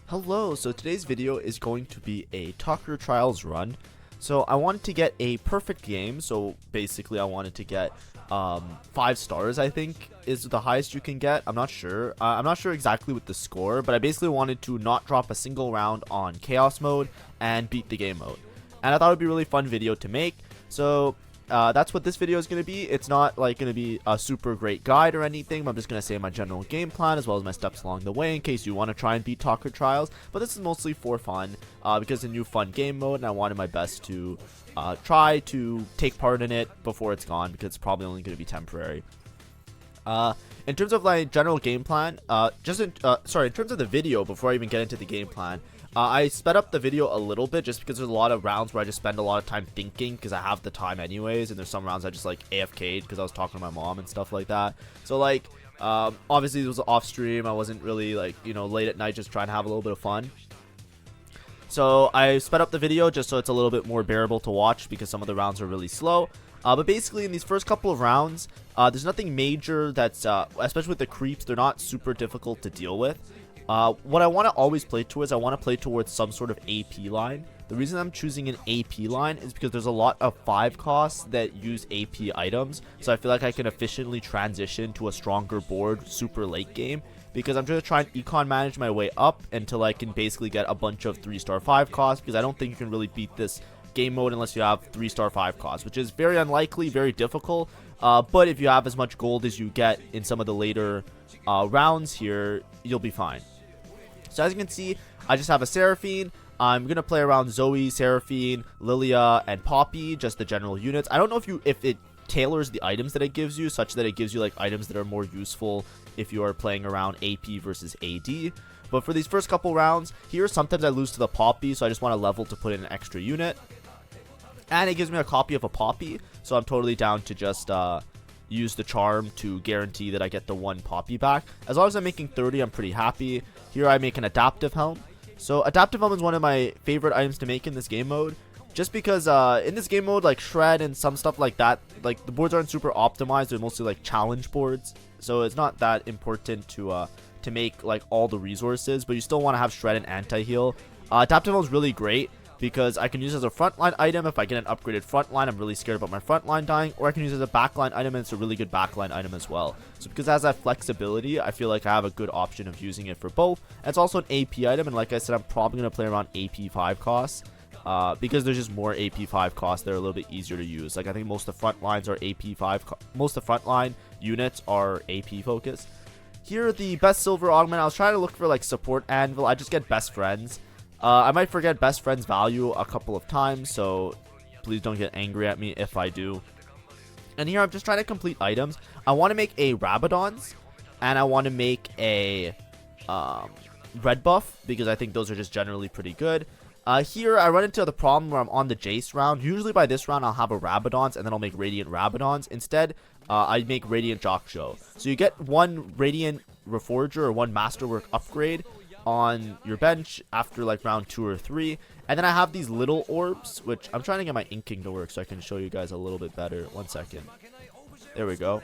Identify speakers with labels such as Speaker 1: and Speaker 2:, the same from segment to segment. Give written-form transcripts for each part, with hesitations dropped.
Speaker 1: Hello, so today's video is going to be a Tocker Trials run. So I wanted to get a perfect game, so basically I wanted to get 5 stars, I think is the highest you can get. I'm not sure. I'm not sure exactly with the score, but I basically wanted to not drop a single round on chaos mode and beat the game mode. And I thought it would be a really fun video to make. So that's what this video is going to be. It's not like going to be a super great guide or anything, but I'm just going to say my general game plan as well as my steps along the way in case you want to try and beat Tocker Trials. But this is mostly for fun because it's a new fun game mode and I wanted my best to try to take part in it before it's gone because it's probably only going to be temporary. In terms of my general game plan, in terms of the video, before I even get into the game plan, I sped up the video a little bit just because there's a lot of rounds where I just spend a lot of time thinking because I have the time anyways, and there's some rounds I just like AFK'd because I was talking to my mom and stuff like that. So like, obviously it was off stream. I wasn't really like, late at night just trying to have a little bit of fun. So I sped up the video just so it's a little bit more bearable to watch because some of the rounds are really slow. But basically in these first couple of rounds, there's nothing major that's, especially with the creeps, they're not super difficult to deal with. What I want to always play towards, I want to play towards some sort of AP line. The reason I'm choosing an AP line is because there's a lot of 5 costs that use AP items. So I feel like I can efficiently transition to a stronger board super late game. Because I'm going to try and econ manage my way up until I can basically get a bunch of 3-star 5 costs. Because I don't think you can really beat this game mode unless you have 3-star 5 costs. Which is very unlikely, very difficult. But if you have as much gold as you get in some of the later rounds here, you'll be fine. So as you can see, I just have a Seraphine. I'm going to play around Zoe, Seraphine, Lilia, and Poppy, just the general units. I don't know if it tailors the items that it gives you, such that it gives you like items that are more useful if you are playing around AP versus AD. But for these first couple rounds, here sometimes I lose to the Poppy, so I just want to level to put in an extra unit. And it gives me a copy of a Poppy, so I'm totally down to just use the charm to guarantee that I get the 1 Poppy back. As long as I'm making 30, I'm pretty happy. Here I make an adaptive helm. So adaptive helm is one of my favorite items to make in this game mode. Just because in this game mode, like Shred and some stuff like that, like the boards aren't super optimized. They're mostly like challenge boards. So it's not that important to make like all the resources. But you still want to have Shred and anti-heal. Adaptive helm is really great because I can use it as a frontline item. If I get an upgraded frontline, I'm really scared about my frontline dying, or I can use it as a backline item, and it's a really good backline item as well. So because it has that flexibility, I feel like I have a good option of using it for both. And it's also an AP item, and like I said, I'm probably going to play around AP 5 costs because there's just more AP 5 costs that are a little bit easier to use. Like I think most of the front lines are AP 5, most of the frontline units are AP focused. Here, the best silver augment, I was trying to look for like support anvil. I just get best friends. I might forget best friend's value a couple of times, so please don't get angry at me if I do. And here I'm just trying to complete items. I want to make a Rabadons, and I want to make a red buff, because I think those are just generally pretty good. Here I run into the problem where I'm on the Jace round. Usually by this round I'll have a Rabadons, and then I'll make Radiant Rabadons. Instead, I make Radiant Joksho. So you get 1 Radiant Reforger or 1 Masterwork upgrade on your bench after like round 2 or 3, and then I have these little orbs, which I'm trying to get my inking to work so I can show you guys a little bit better. 1 second. There we go.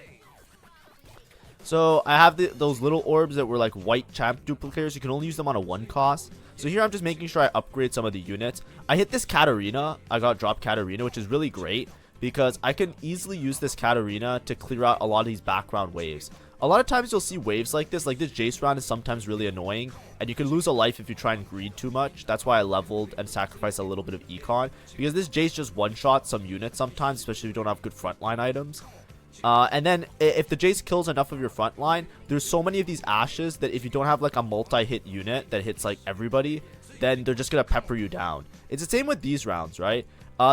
Speaker 1: So I have those little orbs that were like white champ duplicators. You can only use them on a 1 cost. So here I'm just making sure I upgrade some of the units. I hit this Katarina. I got dropped Katarina, which is really great because I can easily use this Katarina to clear out a lot of these background waves. A lot of times you'll see waves like this Jace round is sometimes really annoying, and you can lose a life if you try and greed too much. That's why I leveled and sacrificed a little bit of econ, because this Jace just one-shots some units sometimes, especially if you don't have good frontline items. And then if the Jace kills enough of your frontline, there's so many of these ashes that if you don't have like a multi-hit unit that hits like everybody, then they're just gonna pepper you down. It's the same with these rounds, right?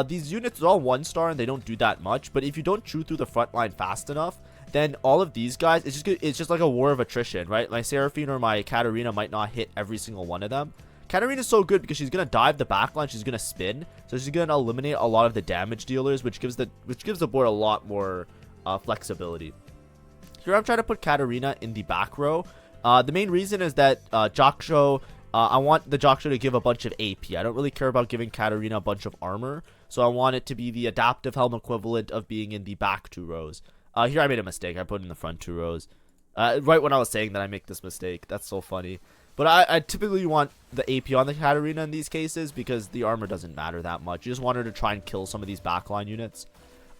Speaker 1: These units are all 1-star and they don't do that much, but if you don't chew through the front line fast enough, then all of these guys, it's just like a war of attrition, right? My Seraphine or my Katarina might not hit every single one of them. Katarina's so good because she's gonna dive the backline, she's gonna spin, so she's gonna eliminate a lot of the damage dealers, which gives the board a lot more flexibility. Here I'm trying to put Katarina in the back row. The main reason is that Joksho, I want the Joksho to give a bunch of AP. I don't really care about giving Katarina a bunch of armor, so I want it to be the adaptive helm equivalent of being in the back 2 rows. Here I made a mistake. I put in the front 2 rows. Right when I was saying that I make this mistake. That's so funny. But I typically want the AP on the Katarina in these cases because the armor doesn't matter that much. You just want her to try and kill some of these backline units.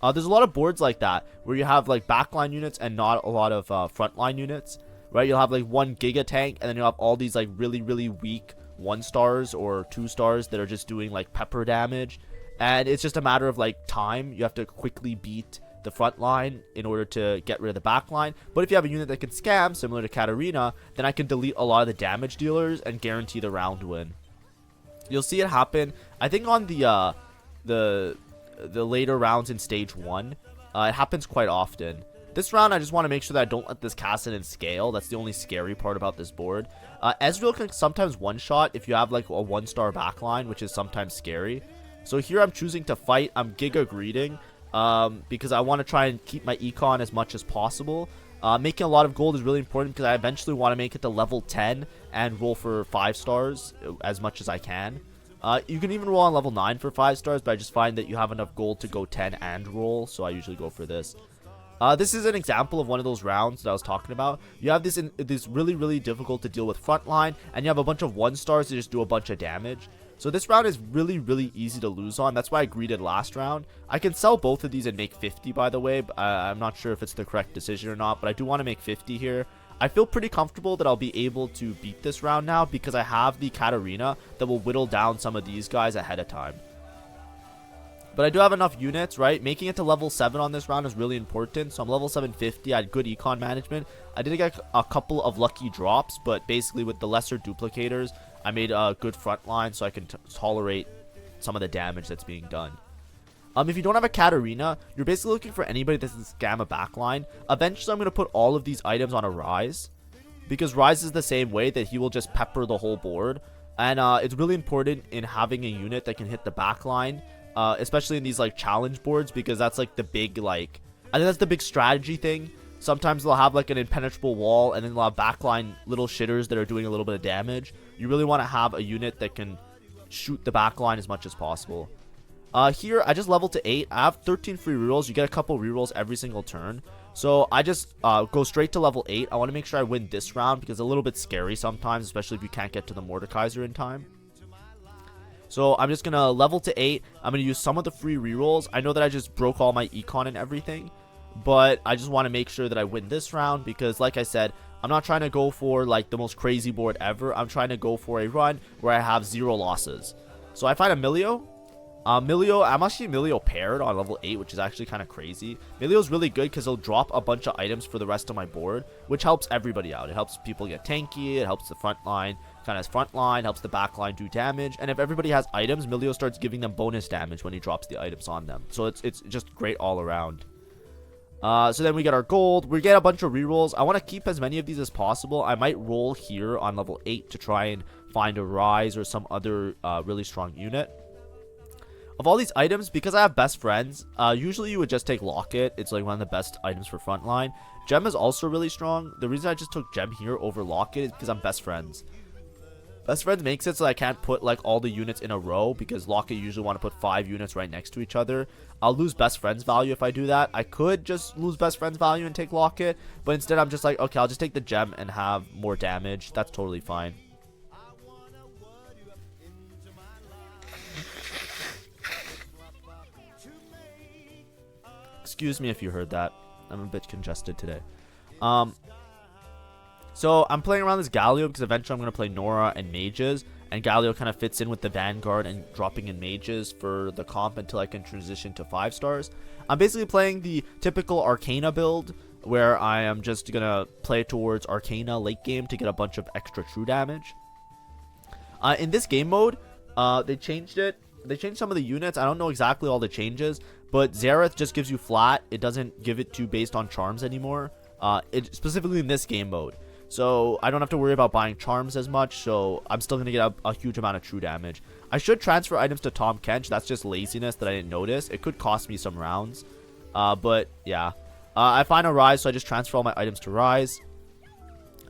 Speaker 1: There's a lot of boards like that where you have like backline units and not a lot of frontline units, right? You'll have like one Giga tank and then you'll have all these like really, really weak 1 stars or 2 stars that are just doing like pepper damage. And it's just a matter of like time. You have to quickly beat the front line in order to get rid of the back line. But if you have a unit that can scam, similar to Katarina, then I can delete a lot of the damage dealers and guarantee the round win. You'll see it happen, I think, on the later rounds in stage 1. It happens quite often. This round, I just want to make sure that I don't let this Kassadin scale. That's the only scary part about this board. Ezreal can sometimes one-shot if you have like a 1-star backline, which is sometimes scary. So here I'm choosing to fight. I'm Giga greeting. Because I want to try and keep my econ as much as possible. Making a lot of gold is really important because I eventually want to make it to level 10 and roll for 5 stars as much as I can. You can even roll on level 9 for 5 stars, but I just find that you have enough gold to go 10 and roll, so I usually go for this. This is an example of one of those rounds that I was talking about. You have this really, really difficult to deal with front line, and you have a bunch of 1 stars that just do a bunch of damage. So this round is really, really easy to lose on. That's why I greeted last round. I can sell both of these and make 50, by the way. But I'm not sure if it's the correct decision or not, but I do want to make 50 here. I feel pretty comfortable that I'll be able to beat this round now because I have the Katarina that will whittle down some of these guys ahead of time. But I do have enough units, right? Making it to level 7 on this round is really important. So I'm level 750. I had good econ management. I did get a couple of lucky drops, but basically with the lesser duplicators, I made a good front line so I can tolerate some of the damage that's being done. If you don't have a Katarina, you're basically looking for anybody that can scam a backline. Eventually, I'm going to put all of these items on a Rise, because Rise is the same way that he will just pepper the whole board. And it's really important in having a unit that can hit the backline, especially in these like challenge boards, because that's like the big I think that's the big strategy thing. Sometimes they'll have like an impenetrable wall, and then they'll have backline little shitters that are doing a little bit of damage. You really want to have a unit that can shoot the backline as much as possible. Here, I just leveled to 8. I have 13 free rerolls. You get a couple rerolls every single turn. So I just go straight to level 8. I want to make sure I win this round because it's a little bit scary sometimes, especially if you can't get to the Mordekaiser in time. So I'm just going to level to 8. I'm going to use some of the free rerolls. I know that I just broke all my econ and everything, but I just want to make sure that I win this round because, like I said, I'm not trying to go for like the most crazy board ever. I'm trying to go for a run where I have 0 losses. So I find a Milio. I'm actually Milio paired on level 8, which is actually kind of crazy. Milio's really good because he'll drop a bunch of items for the rest of my board, which helps everybody out. It helps people get tanky, it helps the front line, kind of front line, helps the back line do damage, and if everybody has items, Milio starts giving them bonus damage when he drops the items on them. So it's just great all around. So then we get our gold. We get a bunch of rerolls. I want to keep as many of these as possible. I might roll here on level 8 to try and find a Rise or some other really strong unit. Of all these items, because I have best friends, usually you would just take Locket. It's like one of the best items for frontline. Gem is also really strong. The reason I just took Gem here over Locket is because I'm best friends. Best friends makes it so I can't put like all the units in a row because Locket usually want to put 5 units right next to each other. I'll lose best friends value if I do that. I could just lose best friends value and take Locket, but instead I'm just like, okay, I'll just take the Gem and have more damage. That's totally fine. Excuse me if you heard that. I'm a bit congested today. So I'm playing around this Galio because eventually I'm going to play Nora and Mages. And Galio kind of fits in with the Vanguard and dropping in Mages for the comp until I can transition to 5 stars. I'm basically playing the typical Arcana build where I am just going to play towards Arcana late game to get a bunch of extra true damage. In this game mode, they changed it. They changed some of the units. I don't know exactly all the changes, but Xerath just gives you flat. It doesn't give it to based on charms anymore. Specifically in this game mode. So I don't have to worry about buying charms as much. So I'm still going to get a huge amount of true damage. I should transfer items to Tom Kench. That's just laziness that I didn't notice. It could cost me some rounds. But yeah. I find a Rise, so I just transfer all my items to Rise.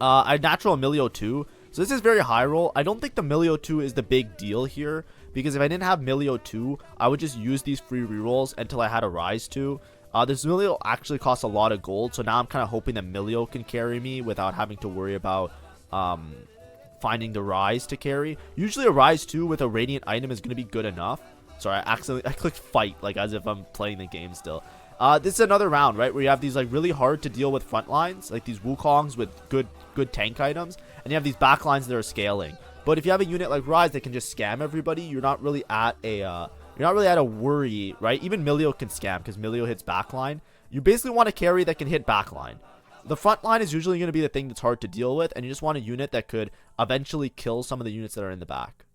Speaker 1: I natural Emilio 2. So this is very high roll. I don't think the Milio 2 is the big deal here, because if I didn't have Milio 2, I would just use these free rerolls until I had a Rise 2. This Milio actually costs a lot of gold, so now I'm kind of hoping that Milio can carry me without having to worry about finding the Rise to carry. Usually a Rise 2 with a Radiant item is going to be good enough. Sorry, I clicked fight, like as if I'm playing the game still. This is another round, right, where you have these like really hard to deal with front lines, like these Wukongs with good tank items, and you have these back lines that are scaling. But if you have a unit like Rise that can just scam everybody, you're not really at a worry, right? Even Milio can scam because Milio hits backline. You basically want a carry that can hit backline. The front line is usually going to be the thing that's hard to deal with, and you just want a unit that could eventually kill some of the units that are in the back.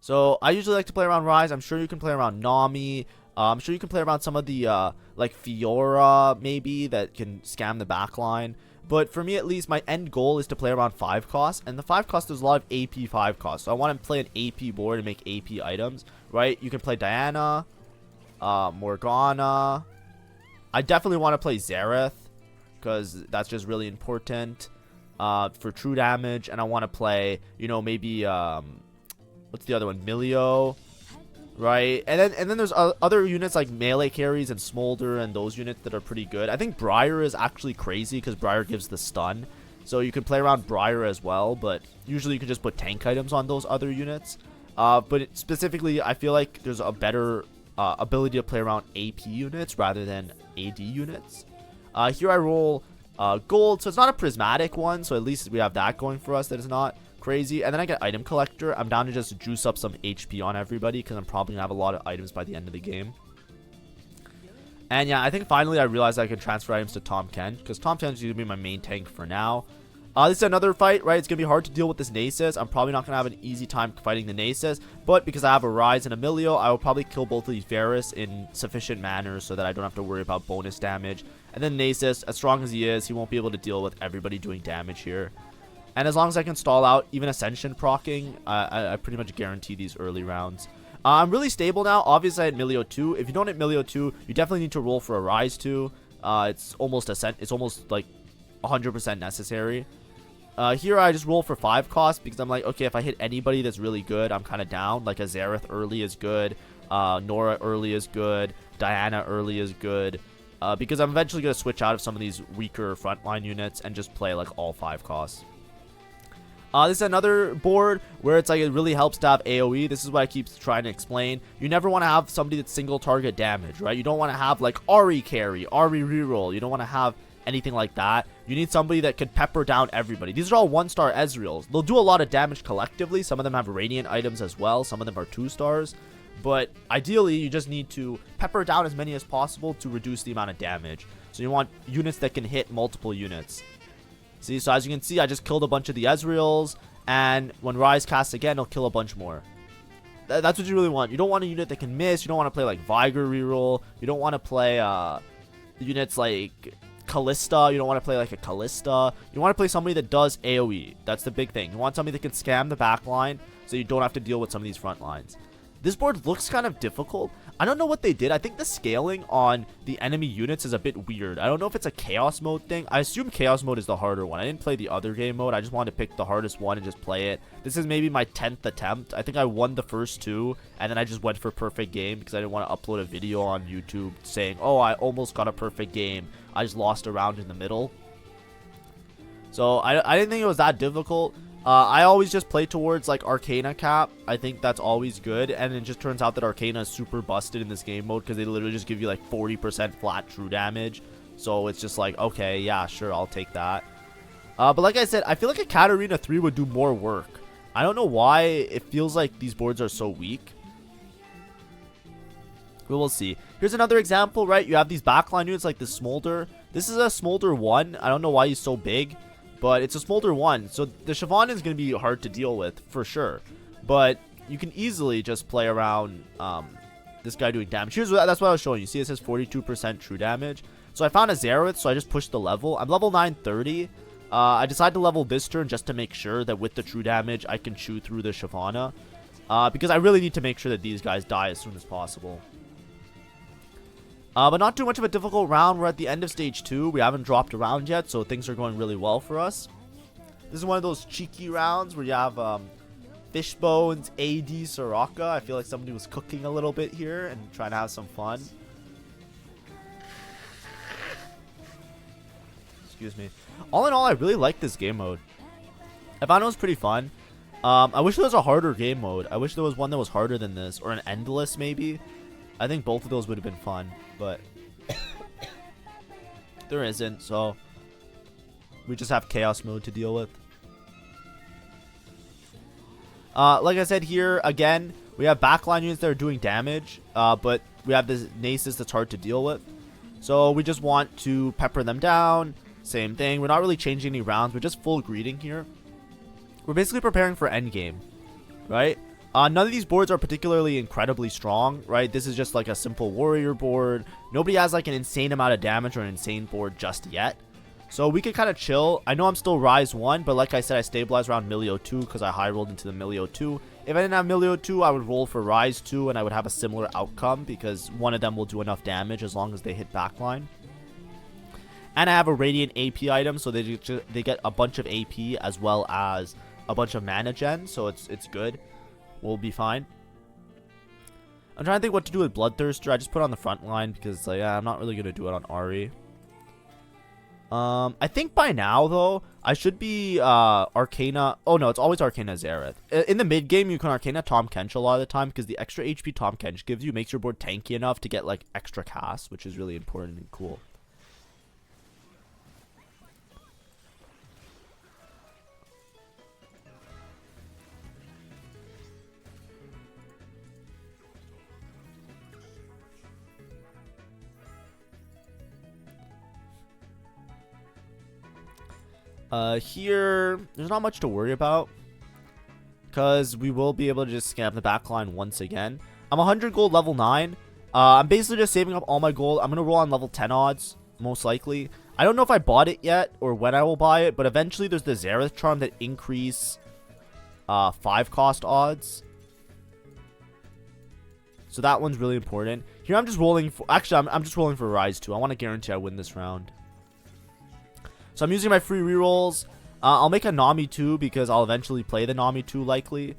Speaker 1: So I usually like to play around Rise. I'm sure you can play around Nami. I'm sure you can play around some of the like Fiora maybe that can scam the backline. But for me at least, my end goal is to play around 5 costs. And the 5 cost, there's a lot of AP 5 costs. So I want to play an AP board and make AP items, right? You can play Diana, Morgana. I definitely want to play Xerath because that's just really important for true damage. And I want to play, you know, maybe what's the other one? Milio, right? And then there's other units like melee carries and Smolder and those units that are pretty good. I think Briar is actually crazy because Briar gives the stun. So you can play around Briar as well, but usually you can just put tank items on those other units. But specifically, I feel like there's a better ability to play around AP units rather than AD units. Here I roll gold, so it's not a prismatic one, so at least we have that going for us that is not crazy. And then I get item collector. I'm down to just juice up some HP on everybody because I'm probably gonna have a lot of items by the end of the game. And yeah, I think finally I realized I can transfer items to Tom Ken because Tom Ken is gonna be my main tank for now. This is another fight, right? It's gonna be hard to deal with this Nasus. I'm probably not gonna have an easy time fighting the Nasus, but because I have a Rise and a Milio, I will probably kill both of these Varus in sufficient manner so that I don't have to worry about bonus damage. And then Nasus, as strong as he is, he won't be able to deal with everybody doing damage here. And as long as I can stall out even Ascension procking, I pretty much guarantee these early rounds. I'm really stable now. Obviously, I had Milio 2. If you don't hit Milio 2, you definitely need to roll for a Rise 2. It's almost like 100% necessary. Here I just roll for 5 costs because I'm like, okay, if I hit anybody that's really good, I'm kind of down. Like a Xerath early is good. Nora early is good. Diana early is good. Because I'm eventually going to switch out of some of these weaker frontline units and just play like all 5 costs. This is another board where it's like it really helps to have AoE. This is what I keep trying to explain. You never want to have somebody that's single target damage, right? You don't want to have like Ahri carry, Ahri reroll. You don't want to have anything like that. You need somebody that can pepper down everybody. These are all 1-star Ezreals. They'll do a lot of damage collectively. Some of them have Radiant items as well. Some of them are 2-stars. But ideally, you just need to pepper down as many as possible to reduce the amount of damage. So you want units that can hit multiple units. See, so as you can see, I just killed a bunch of the Ezreals, and when Rise casts again, it'll kill a bunch more. That's what you really want. You don't want a unit that can miss. You don't want to play like Vigor reroll. You don't want to play units like Callista. You don't want to play like a Callista. You want to play somebody that does AoE. That's the big thing. You want somebody that can scam the back line so you don't have to deal with some of these front lines. This board looks kind of difficult. I don't know what they did. I think the scaling on the enemy units is a bit weird. I don't know if it's a chaos mode thing. I assume chaos mode is the harder one. I didn't play the other game mode. I just wanted to pick the hardest one and just play it. This is maybe my 10th attempt. I think I won the first 2, and then I just went for perfect game because I didn't want to upload a video on YouTube saying, oh, I almost got a perfect game. I just lost a round in the middle. So I didn't think it was that difficult. I always just play towards like Arcana cap. I think that's always good, and it just turns out that Arcana is super busted in this game mode because they literally just give you like 40% flat true damage. So it's just like, okay, yeah, sure, I'll take that. But like I said, I feel like a Katarina 3 would do more work. I don't know why it feels like these boards are so weak. But we'll see. Here's another example, right? You have these backline units like the Smolder. This is a Smolder 1. I don't know why he's so big, but it's a Smolder 1, so the Shyvana is going to be hard to deal with, for sure. But you can easily just play around this guy doing damage. That's what I was showing you. See, it says 42% true damage. So I found a Xerath, so I just pushed the level. I'm level 930. I decided to level this turn just to make sure that with the true damage, I can chew through the Shyvana. Because I really need to make sure that these guys die as soon as possible. But not too much of a difficult round. We're at the end of stage 2. We haven't dropped a round yet, so things are going really well for us. This is one of those cheeky rounds where you have Fishbones, AD, Soraka. I feel like somebody was cooking a little bit here and trying to have some fun. Excuse me. all in all, I really like this game mode. I found it was pretty fun. I wish there was a harder game mode. I wish there was one that was harder than this, or an endless maybe. I think both of those would have been fun, but there isn't, so we just have chaos mode to deal with. Like I said here, again, we have backline units that are doing damage, but we have this Nasus that's hard to deal with. So we just want to pepper them down. Same thing. We're not really changing any rounds. We're just full greeting here. We're basically preparing for endgame, right? None of these boards are particularly incredibly strong, right? This is just like a simple warrior board. Nobody has like an insane amount of damage or an insane board just yet. So we could kind of chill. I know I'm still Rise 1, but like I said, I stabilized around Milio 2 because I high rolled into the Milio 2. If I didn't have Milio 2, I would roll for Rise 2 and I would have a similar outcome because one of them will do enough damage as long as they hit backline. And I have a Radiant AP item, so they get a bunch of AP as well as a bunch of mana gen, so it's good. We'll be fine. I'm trying to think what to do with Bloodthirster. I just put it on the front line because yeah, I'm not really going to do it on Ahri. I think by now, though, I should be Arcana. Oh, no, it's always Arcana Xerath. In the mid game, you can Arcana Tahm Kench a lot of the time because the extra HP Tahm Kench gives you makes your board tanky enough to get, like, extra casts, which is really important and cool. Here, there's not much to worry about because we will be able to just scam the backline once again. I'm 100 gold level 9. I'm basically just saving up all my gold. I'm going to roll on level 10 odds, most likely. I don't know if I bought it yet or when I will buy it, but eventually there's the Xerath charm that increase 5 cost odds. So that one's really important. Here I'm just rolling for, actually I'm just rolling for Rise 2. I want to guarantee I win this round. So I'm using my free rerolls. I'll make a Nami 2 because I'll eventually play the Nami 2 likely.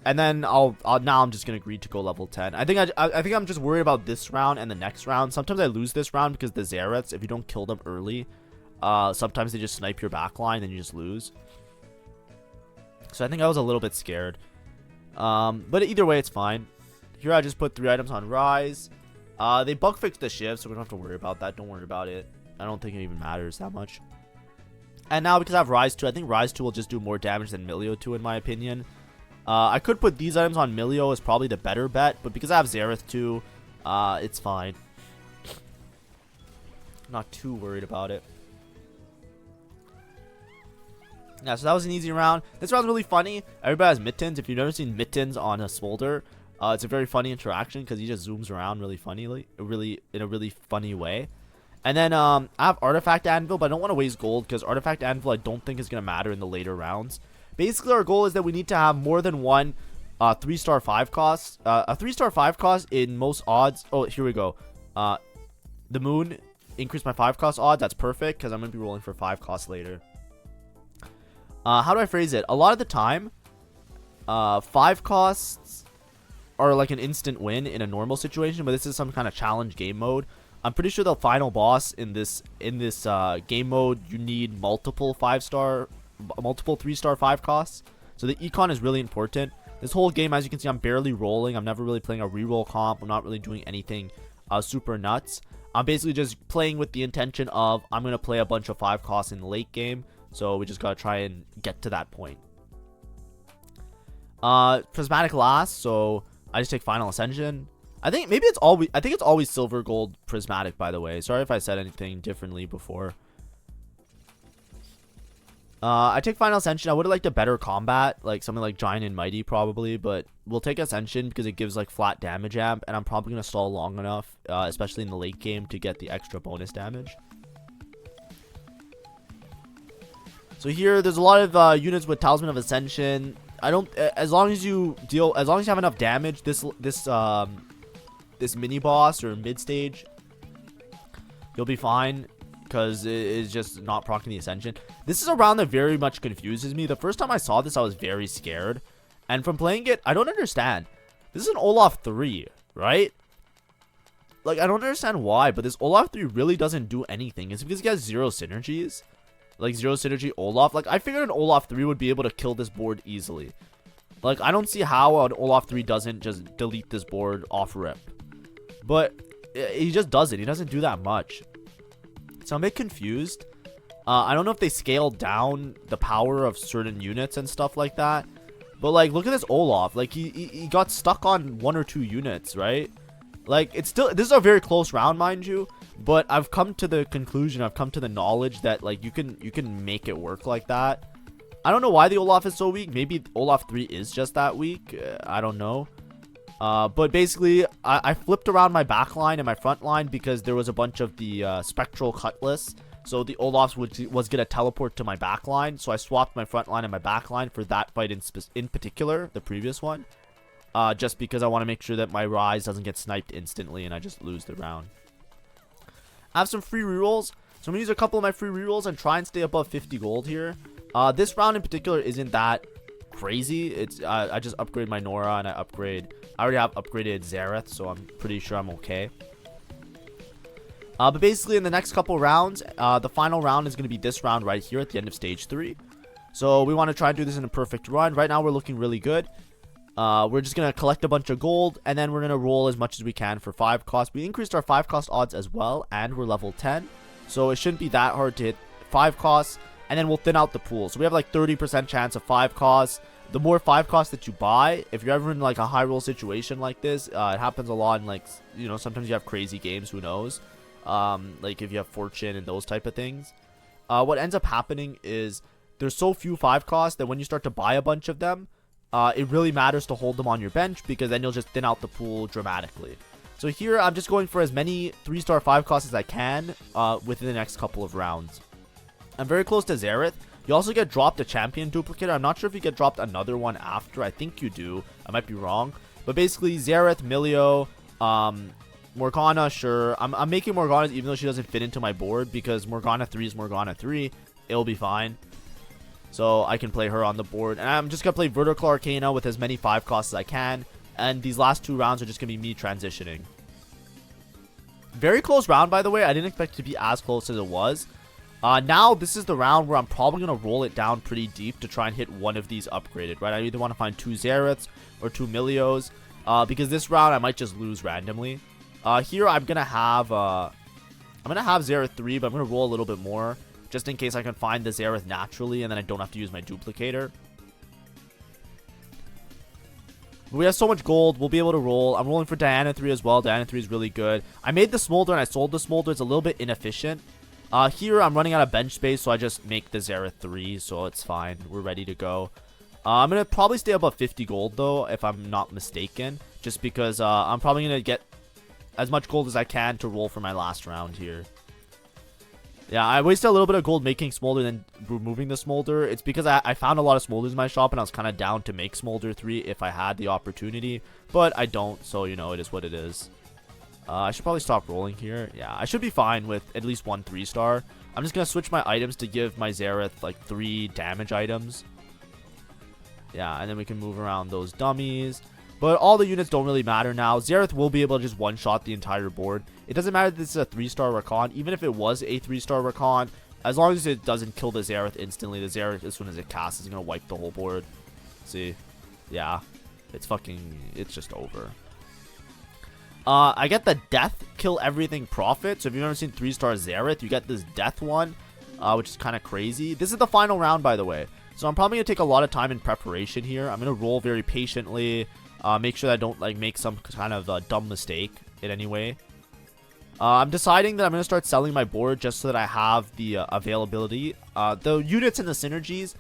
Speaker 1: And then now I'm just going to agree to go level 10. I think I'm just worried about this round and the next round. Sometimes I lose this round because the Xeraths, if you don't kill them early, sometimes they just snipe your backline and you just lose. So I think I was a little bit scared. But either way, it's fine. Here I just put 3 items on Rise. They bug fixed the shift, so we don't have to worry about that. Don't worry about it. I don't think it even matters that much. And now because I have Rise 2, I think Rise 2 will just do more damage than Milio 2 in my opinion. I could put these items on Milio as probably the better bet, but because I have Xerath 2, it's fine. I'm not too worried about it. Yeah, so that was an easy round. This round's really funny. Everybody has mittens. If you've never seen mittens on a Smolder, it's a very funny interaction because he just zooms around really funnily, in a really funny way. And then I have Artifact Anvil, but I don't want to waste gold because Artifact Anvil I don't think is going to matter in the later rounds. Basically, our goal is that we need to have more than one 3-star 5 cost. A 3-star 5 cost in most odds. Oh, here we go. The Moon increased my 5 cost odds. That's perfect because I'm going to be rolling for 5 costs later. How do I phrase it? A lot of the time, 5 costs are like an instant win in a normal situation, but this is some kind of challenge game mode. I'm pretty sure the final boss in this game mode, you need multiple 3-star 5 costs. So the econ is really important. This whole game, as you can see, I'm barely rolling. I'm never really playing a reroll comp. I'm not really doing anything super nuts. I'm basically just playing with the intention of I'm going to play a bunch of 5 costs in the late game. So we just got to try and get to that point. Prismatic last, so I just take Final Ascension. I think it's always silver gold prismatic, by the way. Sorry if I said anything differently before. I take Final Ascension. I would have liked a better combat, like something like Giant and Mighty probably, but we'll take Ascension because it gives like flat damage amp, and I'm probably going to stall long enough, especially in the late game, to get the extra bonus damage. So here, there's a lot of units with Talisman of Ascension. As long as you have enough damage, this mini boss or mid stage, you'll be fine because it is just not proccing the Ascension. This is a round that very much confuses me. The first time I saw this, I was very scared, and from playing it, I don't understand. This is an Olaf 3, right? Like, I don't understand why, but this Olaf 3 really doesn't do anything. It's because he has 0 synergies. like zero synergy Olaf. Like I figured an Olaf 3 would be able to kill this board easily. Like I don't see how an Olaf 3 doesn't just delete this board off rip. But he just does it. He doesn't do that much. So I'm a bit confused. I don't know if they scaled down the power of certain units and stuff like that. But like, look at this Olaf. Like he got stuck on 1 or 2 units, right? Like it's still, this is a very close round, mind you. But I've come to the conclusion, I've come to the knowledge that like you can make it work like that. I don't know why the Olaf is so weak. Maybe Olaf 3 is just that weak. I don't know. But basically, I flipped around my back line and my front line because there was a bunch of the Spectral Cutlass. So the Olaf was going to teleport to my back line. So I swapped my front line and my back line for that fight in particular, the previous one. Just because I want to make sure that my Rise doesn't get sniped instantly and I just lose the round. I have some free rerolls. So I'm going to use a couple of my free rerolls and try and stay above 50 gold here. This round in particular isn't that crazy. It's I just upgrade my Nora and I already have upgraded Xerath, so I'm pretty sure I'm okay. But basically in the next couple rounds, the final round is going to be this round right here at the end of stage 3. So we want to try and do this in a perfect run. Right now we're looking really good. We're just going to collect a bunch of gold and then we're going to roll as much as we can for 5 cost. We increased our 5 cost odds as well and we're level 10. So it shouldn't be that hard to hit 5 costs. And then we'll thin out the pool. So we have like 30% chance of 5 costs. The more 5 costs that you buy, if you're ever in like a high roll situation like this, it happens a lot. And like, you know, sometimes you have crazy games, who knows? Like if you have fortune and those type of things. What ends up happening is there's so few 5 costs that when you start to buy a bunch of them, it really matters to hold them on your bench because then you'll just thin out the pool dramatically. So here I'm just going for as many 3-star 5 costs as I can within the next couple of rounds. I'm very close to Xerath. You also get dropped a champion duplicator. I'm not sure if you get dropped another one after. I think you do. I might be wrong. But basically, Xerath, Milio, Morgana, sure. I'm making Morgana even though she doesn't fit into my board because Morgana 3 is Morgana 3. It'll be fine. So I can play her on the board. And I'm just going to play Vertical Arcana with as many 5 costs as I can. And these last 2 rounds are just going to be me transitioning. Very close round, by the way. I didn't expect it to be as close as it was. Now, this is the round where I'm probably going to roll it down pretty deep to try and hit one of these upgraded, right? I either want to find 2 Xeraths or 2 Milios, because this round I might just lose randomly. Here I'm going to have Xerath 3, but I'm going to roll a little bit more, just in case I can find the Xerath naturally, and then I don't have to use my duplicator. We have so much gold, we'll be able to roll. I'm rolling for Diana 3 as well. Diana 3 is really good. I made the Smolder and I sold the Smolder. It's a little bit inefficient. Here I'm running out of bench space, so I just make the Xerath 3, so it's fine. We're ready to go. I'm going to probably stay above 50 gold, though, if I'm not mistaken, just because I'm probably going to get as much gold as I can to roll for my last round here. Yeah, I wasted a little bit of gold making Smolder and then removing the Smolder. It's because I found a lot of Smolders in my shop, and I was kind of down to make Smolder 3 if I had the opportunity, but I don't, so, you know, it is what it is. I should probably stop rolling here. Yeah, I should be fine with at least 1 3-star. I'm just going to switch my items to give my Xerath like 3 damage items. Yeah, and then we can move around those dummies. But all the units don't really matter now. Xerath will be able to just one-shot the entire board. It doesn't matter if this is a 3-star Rakan. Even if it was a 3-star Rakan, as long as it doesn't kill the Xerath instantly, the Xerath, as soon as it casts, is going to wipe the whole board. See? Yeah. It's just over. I get the death kill everything profit. So if you've never seen 3-star Xerath, you get this death one, which is kind of crazy. This is the final round, by the way. So I'm probably going to take a lot of time in preparation here. I'm going to roll very patiently. Make sure that I don't like make some kind of dumb mistake in any way. I'm deciding that I'm going to start selling my board just so that I have the availability. The units and the synergies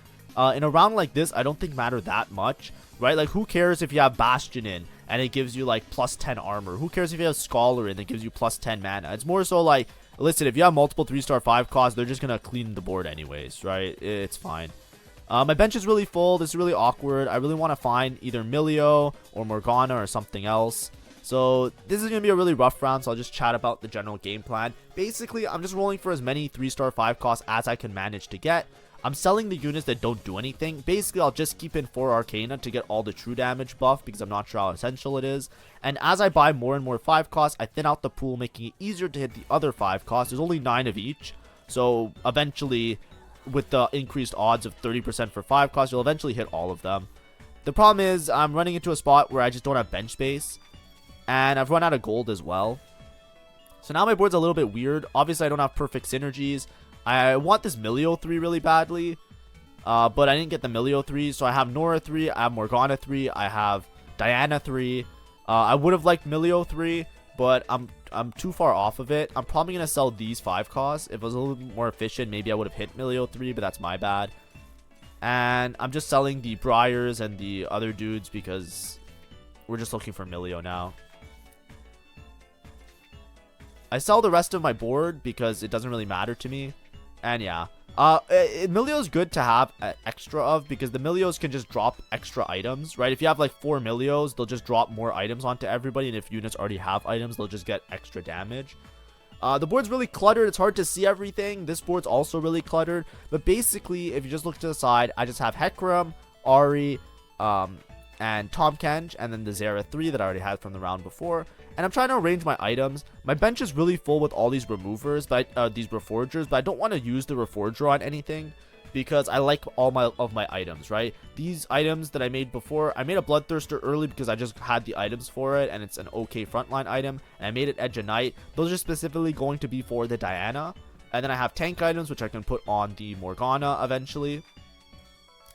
Speaker 1: in a round like this, I don't think matter that much, right? Like, who cares if you have Bastion in and it gives you like plus 10 armor? Who cares if you have Scholar in that gives you plus 10 mana? It's more so like, listen, if you have multiple 3-star 5 costs, they're just going to clean the board anyways, right? It's fine. My bench is really full. This is really awkward. I really want to find either Milio or Morgana or something else. So this is going to be a really rough round, so I'll just chat about the general game plan. Basically, I'm just rolling for as many 3-star 5 costs as I can manage to get. I'm selling the units that don't do anything. Basically, I'll just keep in 4 Arcana to get all the true damage buff because I'm not sure how essential it is. And as I buy more and more 5 costs, I thin out the pool, making it easier to hit the other 5 costs. There's only 9 of each. So eventually, with the increased odds of 30% for 5 costs, you'll eventually hit all of them. The problem is I'm running into a spot where I just don't have bench space, and I've run out of gold as well. So now my board's a little bit weird. Obviously, I don't have perfect synergies. I want this Milio 3 really badly, but I didn't get the Milio 3, so I have Nora 3, I have Morgana 3, I have Diana 3. I would have liked Milio 3, but I'm too far off of it. I'm probably going to sell these 5 costs. If it was a little bit more efficient, maybe I would have hit Milio 3, but that's my bad. And I'm just selling the Briars and the other dudes because we're just looking for Milio now. I sell the rest of my board because it doesn't really matter to me. And yeah, Milio is good to have extra of because the Milios can just drop extra items, right? If you have like 4 Milios, they'll just drop more items onto everybody, and if units already have items, they'll just get extra damage. The board's really cluttered. It's hard to see everything. This board's also really cluttered, but basically, if you just look to the side, I just have Hecarim, Ahri, and Tahm Kench, and then the Xerath 3 that I already had from the round before. And I'm trying to arrange my items. My bench is really full with all these removers, but these reforgers, but I don't want to use the reforger on anything because I like all of my items, right? These items that I made before, I made a Bloodthirster early because I just had the items for it, and it's an okay frontline item. And I made it Edge of Night. Those are specifically going to be for the Diana. And then I have tank items, which I can put on the Morgana eventually.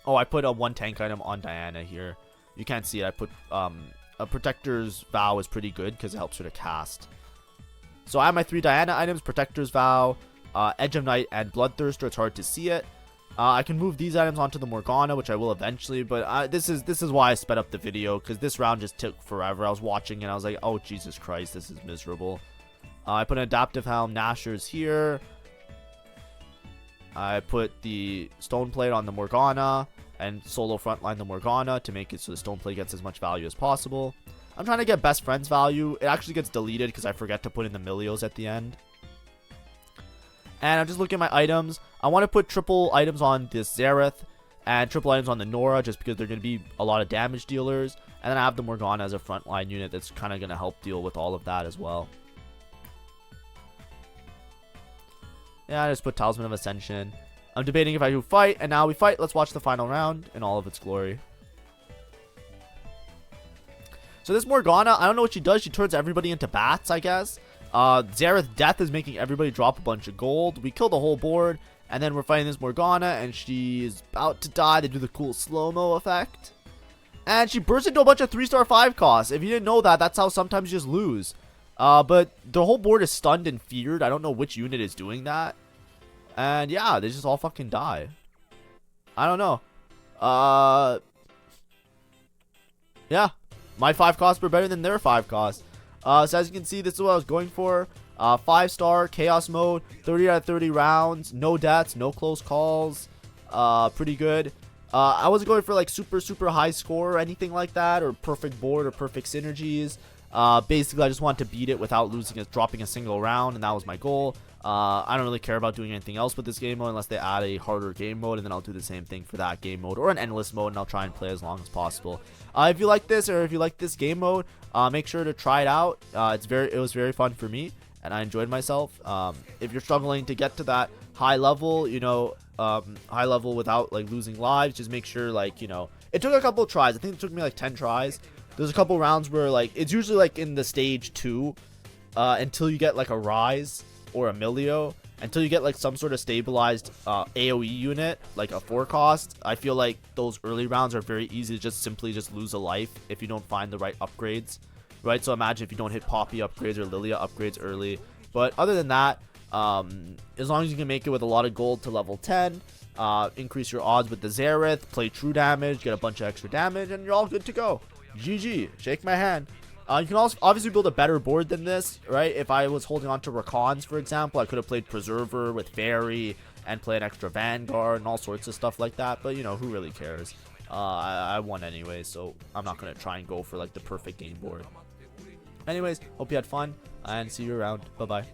Speaker 1: Oh, I put a 1 tank item on Diana here. You can't see it. I put a Protector's Vow is pretty good because it helps her to cast. So I have my 3 Diana items, Protector's Vow, Edge of Night, and Bloodthirster. It's hard to see it. I can move these items onto the Morgana, which I will eventually, but this is why I sped up the video, because this round just took forever. I was watching and I was like, oh Jesus Christ, this is miserable. I put an Adaptive Helm, Nashor's here. I put the Stone Plate on the Morgana and solo frontline the Morgana to make it so the Stone Plate gets as much value as possible. I'm trying to get best friends value. It actually gets deleted because I forget to put in the Milios at the end. And I'm just looking at my items. I want to put triple items on this Xerath and triple items on the Nora just because they're going to be a lot of damage dealers. And then I have the Morgana as a frontline unit that's kind of going to help deal with all of that as well. Yeah, I just put Talisman of Ascension. I'm debating if I do fight, and now we fight. Let's watch the final round in all of its glory. So this Morgana, I don't know what she does. She turns everybody into bats, I guess. Xerath Death is making everybody drop a bunch of gold. We kill the whole board, and then we're fighting this Morgana, and she's about to die. They do the cool slow-mo effect. And she bursts into a bunch of 3-star 5 costs. If you didn't know that, that's how sometimes you just lose. But the whole board is stunned and feared. I don't know which unit is doing that. And yeah, they just all fucking die. I don't know. Yeah. My 5 costs were better than their 5 costs. So as you can see, this is what I was going for. 5-star, Chaos Mode, 30 out of 30 rounds, no deaths, no close calls. Pretty good. I wasn't going for like super high score or anything like that, or perfect board or perfect synergies. Basically, I just wanted to beat it without dropping a single round, and that was my goal. I don't really care about doing anything else with this game mode unless they add a harder game mode, and then I'll do the same thing for that game mode, or an endless mode, and I'll try and play as long as possible. If you like this, or if you like this game mode, make sure to try it out. It was very fun for me, and I enjoyed myself. If you're struggling to get to that high level, high level without like losing lives, just make sure it took a couple of tries. I think it took me like 10 tries. There's a couple rounds where it's usually like in the stage 2 until you get like a Rise or a Milio, until you get like some sort of stabilized AoE unit, like a 4 cost. I feel like those early rounds are very easy to simply lose a life if you don't find the right upgrades, right? So imagine if you don't hit Poppy upgrades or Lilia upgrades early. But other than that, as long as you can make it with a lot of gold to level 10, increase your odds with the Xerath, play true damage, get a bunch of extra damage, and you're all good to go. GG, shake my hand. You can also obviously build a better board than this, right? If I was holding on to Rakans, for example, I could have played Preserver with Fairy and play an extra Vanguard and all sorts of stuff like that. But, who really cares? I won anyway, so I'm not going to try and go for, like, the perfect game board. Anyways, hope you had fun, and see you around. Bye-bye.